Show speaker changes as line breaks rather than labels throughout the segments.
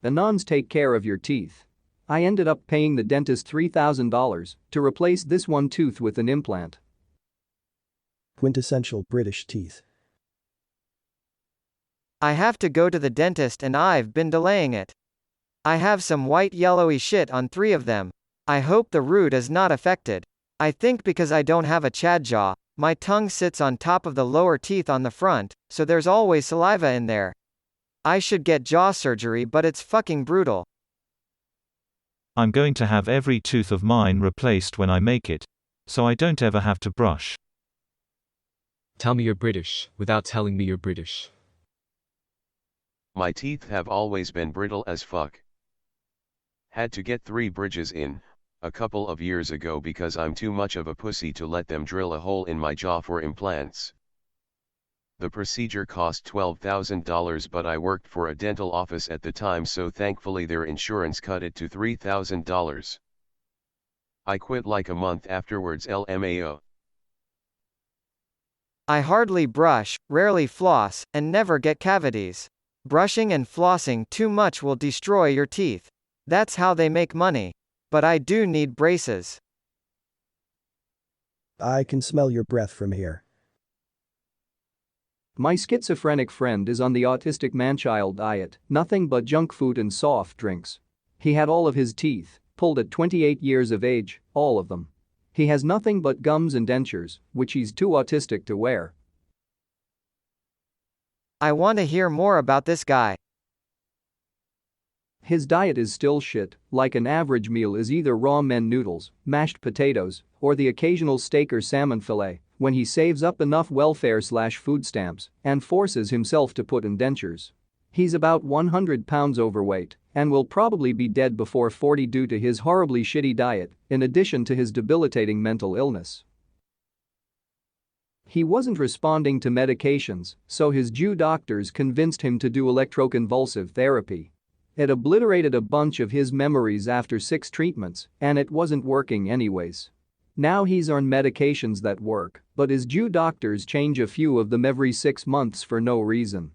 The nuns take care of your teeth. I ended up paying the dentist $3,000 to replace this one tooth with an implant.
Quintessential British teeth.
I have to go to the dentist and I've been delaying it. I have some white yellowy shit on 3 of them. I hope the root is not affected. I think because I don't have a chad jaw, my tongue sits on top of the lower teeth on the front, so there's always saliva in there. I should get jaw surgery, but it's fucking brutal.
I'm going to have every tooth of mine replaced when I make it, so I don't ever have to brush.
Tell me you're British, without telling me you're British.
My teeth have always been brittle as fuck. Had to get 3 bridges in, a couple of years ago because I'm too much of a pussy to let them drill a hole in my jaw for implants. The procedure cost $12,000, but I worked for a dental office at the time, so thankfully their insurance cut it to $3,000. I quit like a month afterwards. LMAO.
I hardly brush, rarely floss, and never get cavities. Brushing and flossing too much will destroy your teeth. That's how they make money. But I do need braces.
I can smell your breath from here.
My schizophrenic friend is on the autistic manchild diet, nothing but junk food and soft drinks. He had all of his teeth pulled at 28 years of age, all of them. He has nothing but gums and dentures, which he's too autistic to wear.
I want to hear more about this guy.
His diet is still shit, like an average meal is either raw men noodles, mashed potatoes, or the occasional steak or salmon fillet, when he saves up enough welfare/food stamps and forces himself to put in dentures. He's about 100 pounds overweight and will probably be dead before 40 due to his horribly shitty diet, in addition to his debilitating mental illness. He wasn't responding to medications, so his Jew doctors convinced him to do electroconvulsive therapy. It obliterated a bunch of his memories after 6 treatments, and it wasn't working anyways. Now he's on medications that work, but his Jew doctors change a few of them every 6 months for no reason.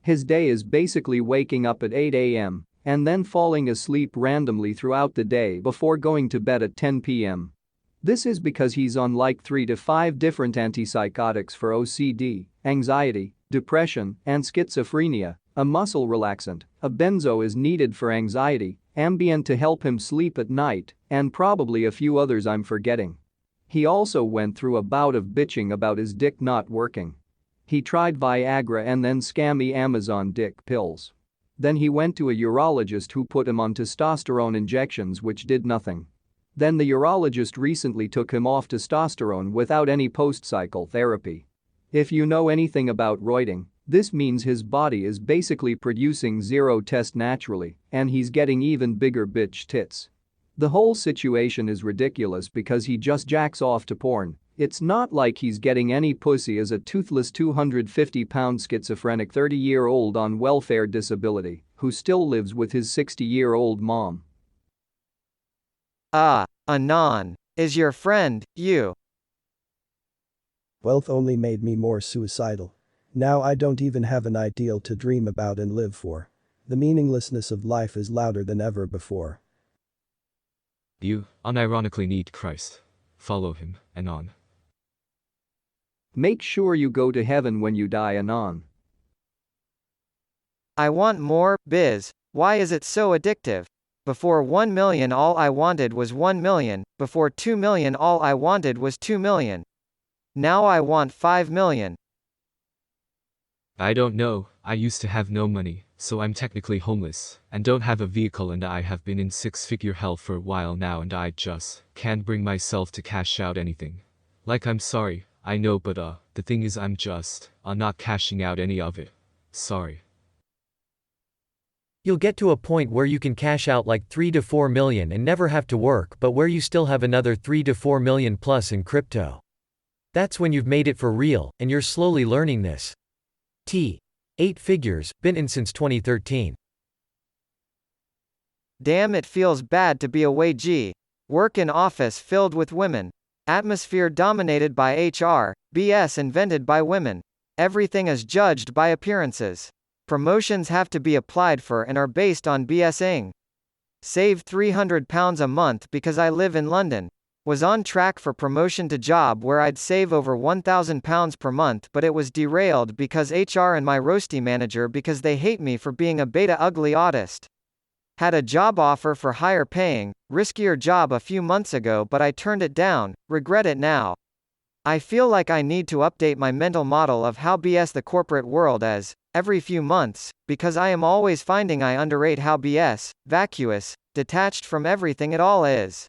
His day is basically waking up at 8 a.m. and then falling asleep randomly throughout the day before going to bed at 10 p.m. This is because he's on like 3 to 5 different antipsychotics for OCD, anxiety, depression, and schizophrenia. A muscle relaxant, a benzo is needed for anxiety, Ambien to help him sleep at night, and probably a few others I'm forgetting. He also went through a bout of bitching about his dick not working. He tried Viagra and then scammy Amazon dick pills. Then he went to a urologist who put him on testosterone injections, which did nothing. Then the urologist recently took him off testosterone without any post-cycle therapy. If you know anything about roiding, this means his body is basically producing zero test naturally, and he's getting even bigger bitch tits. The whole situation is ridiculous because he just jacks off to porn. It's not like he's getting any pussy as a toothless 250-pound schizophrenic 30-year-old on welfare disability who still lives with his 60-year-old mom.
Anon. Is your friend, you?
Wealth only made me more suicidal. Now I don't even have an ideal to dream about and live for. The meaninglessness of life is louder than ever before.
You, unironically, need Christ. Follow him, Anon.
Make sure you go to heaven when you die, Anon.
I want more, biz. Why is it so addictive? Before 1 million all I wanted was 1 million, before 2 million all I wanted was 2 million. Now I want 5 million.
I don't know, I used to have no money, so I'm technically homeless, and don't have a vehicle, and I have been in 6-figure hell for a while now, and I just can't bring myself to cash out anything. Like, I'm sorry, I know, but the thing is I'm just not cashing out any of it. Sorry.
You'll get to a point where you can cash out like 3 to 4 million and never have to work, but where you still have another 3 to 4 million plus in crypto. That's when you've made it for real, and you're slowly learning this. 8 figures, been in since 2013.
Damn, it feels bad to be a wagee. Work in office filled with women. Atmosphere dominated by HR, BS invented by women. Everything is judged by appearances. Promotions have to be applied for and are based on BSing. Save £300 a month because I live in London. Was on track for promotion to job where I'd save over £1,000 per month, but it was derailed because HR and my roasty manager because they hate me for being a beta ugly autist. Had a job offer for higher paying, riskier job a few months ago, but I turned it down, regret it now. I feel like I need to update my mental model of how BS the corporate world is, every few months, because I am always finding I underrate how BS, vacuous, detached from everything it all is.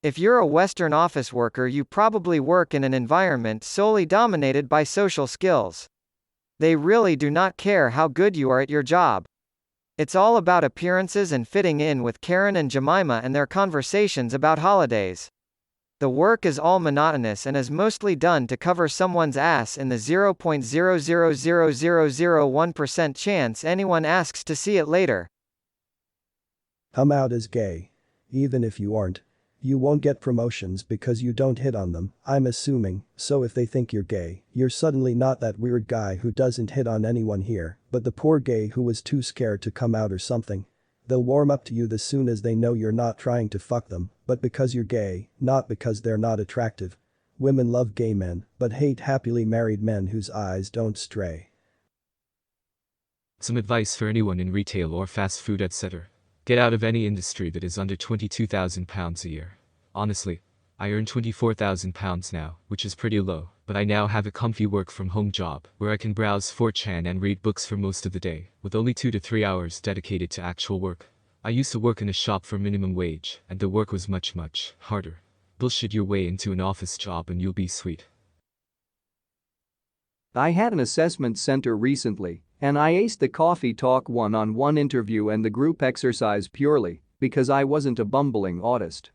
If you're a Western office worker, you probably work in an environment solely dominated by social skills. They really do not care how good you are at your job. It's all about appearances and fitting in with Karen and Jemima and their conversations about holidays. The work is all monotonous and is mostly done to cover someone's ass in the 0.000001% chance anyone asks to see it later.
Come out as gay. Even if you aren't. You won't get promotions because you don't hit on them, I'm assuming, so if they think you're gay, you're suddenly not that weird guy who doesn't hit on anyone here, but the poor gay who was too scared to come out or something. They'll warm up to you as soon as they know you're not trying to fuck them, but because you're gay, not because they're not attractive. Women love gay men, but hate happily married men whose eyes don't stray.
Some advice for anyone in retail or fast food etc. Get out of any industry that is under £22,000 a year. Honestly, I earn £24,000 now, which is pretty low, but I now have a comfy work from home job, where I can browse 4chan and read books for most of the day, with only 2 to 3 hours dedicated to actual work. I used to work in a shop for minimum wage, and the work was much harder. Bullshit your way into an office job and you'll be sweet.
I had an assessment center recently, and I aced the coffee talk one-on-one interview and the group exercise purely because I wasn't a bumbling autist.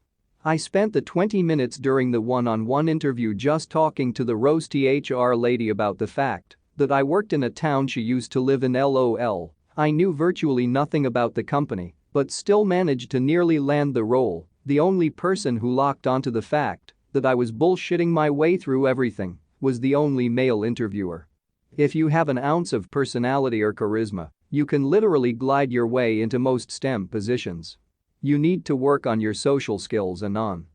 I spent the 20 minutes during the one-on-one interview just talking to the roasty HR lady about the fact that I worked in a town she used to live in. LOL. I knew virtually nothing about the company, but still managed to nearly land the role. The only person who locked onto the fact that I was bullshitting my way through everything was the only male interviewer. If you have an ounce of personality or charisma, you can literally glide your way into most STEM positions. You need to work on your social skills and on.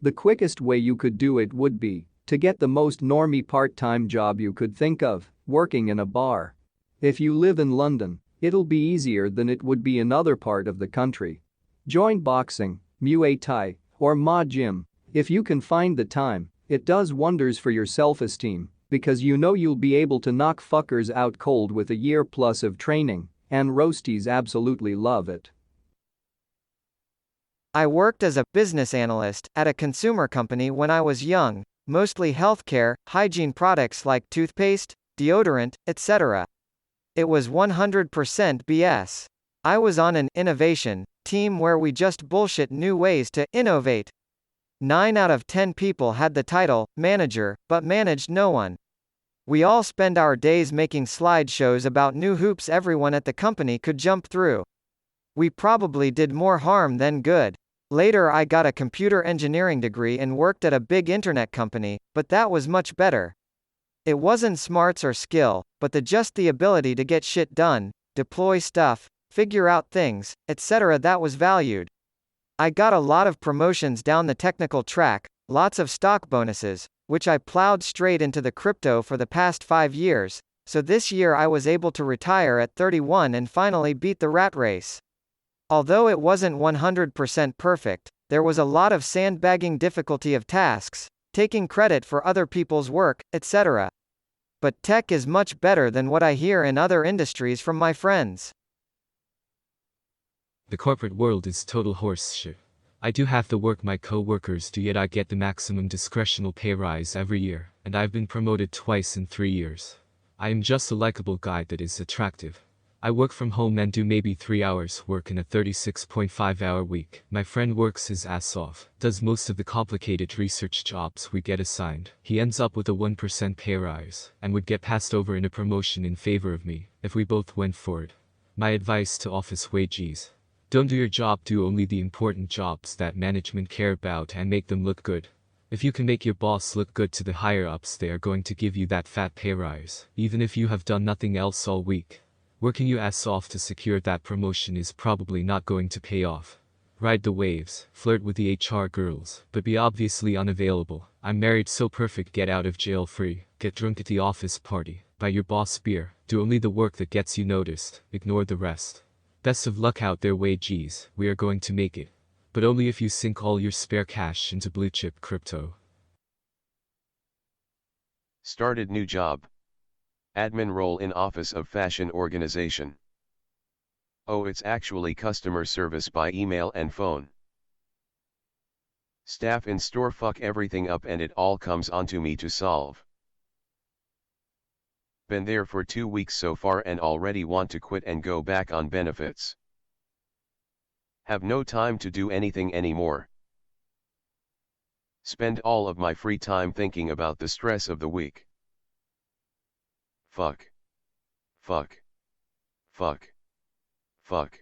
The quickest way you could do it would be to get the most normie part-time job you could think of, working in a bar. If you live in London, it'll be easier than it would be in other part of the country. Join boxing, Muay Thai, or Ma Gym. If you can find the time, it does wonders for your self-esteem. Because you know you'll be able to knock fuckers out cold with a year plus of training, and roasties absolutely love it.
I worked as a business analyst at a consumer company when I was young, mostly healthcare, hygiene products like toothpaste, deodorant, etc. It was 100% BS. I was on an innovation team where we just bullshit new ways to innovate. 9 out of 10 people had the title manager, but managed no one. We all spend our days making slideshows about new hoops everyone at the company could jump through. We probably did more harm than good. Later I got a computer engineering degree and worked at a big internet company, but that was much better. It wasn't smarts or skill, but just the ability to get shit done, deploy stuff, figure out things, etc. that was valued. I got a lot of promotions down the technical track, lots of stock bonuses, which I plowed straight into the crypto for the past 5 years, so this year I was able to retire at 31 and finally beat the rat race. Although it wasn't 100% perfect, there was a lot of sandbagging difficulty of tasks, taking credit for other people's work, etc. But tech is much better than what I hear in other industries from my friends.
The corporate world is total horse shit. I do half the work my co-workers do, yet I get the maximum discretional pay rise every year, and I've been promoted twice in 3 years. I am just a likable guy that is attractive. I work from home and do maybe 3 hours work in a 36.5-hour week. My friend works his ass off, does most of the complicated research jobs we get assigned. He ends up with a 1% pay rise, and would get passed over in a promotion in favor of me, if we both went for it. My advice to office wages: don't do your job, do only the important jobs that management care about and make them look good. If you can make your boss look good to the higher ups, they are going to give you that fat pay rise, even if you have done nothing else all week. Working your ass off to secure that promotion is probably not going to pay off. Ride the waves, flirt with the HR girls, but be obviously unavailable. I'm married so perfect, get out of jail free, get drunk at the office party, buy your boss beer, do only the work that gets you noticed, ignore the rest. Best of luck out there, way G's, we are going to make it. But only if you sink all your spare cash into blue chip crypto.
Started new job. Admin role in office of fashion organization. Oh, it's actually customer service by email and phone. Staff in store fuck everything up and it all comes onto me to solve. Been there for 2 weeks so far and already want to quit and go back on benefits. Have no time to do anything anymore. Spend all of my free time thinking about the stress of the week. Fuck. Fuck. Fuck. Fuck.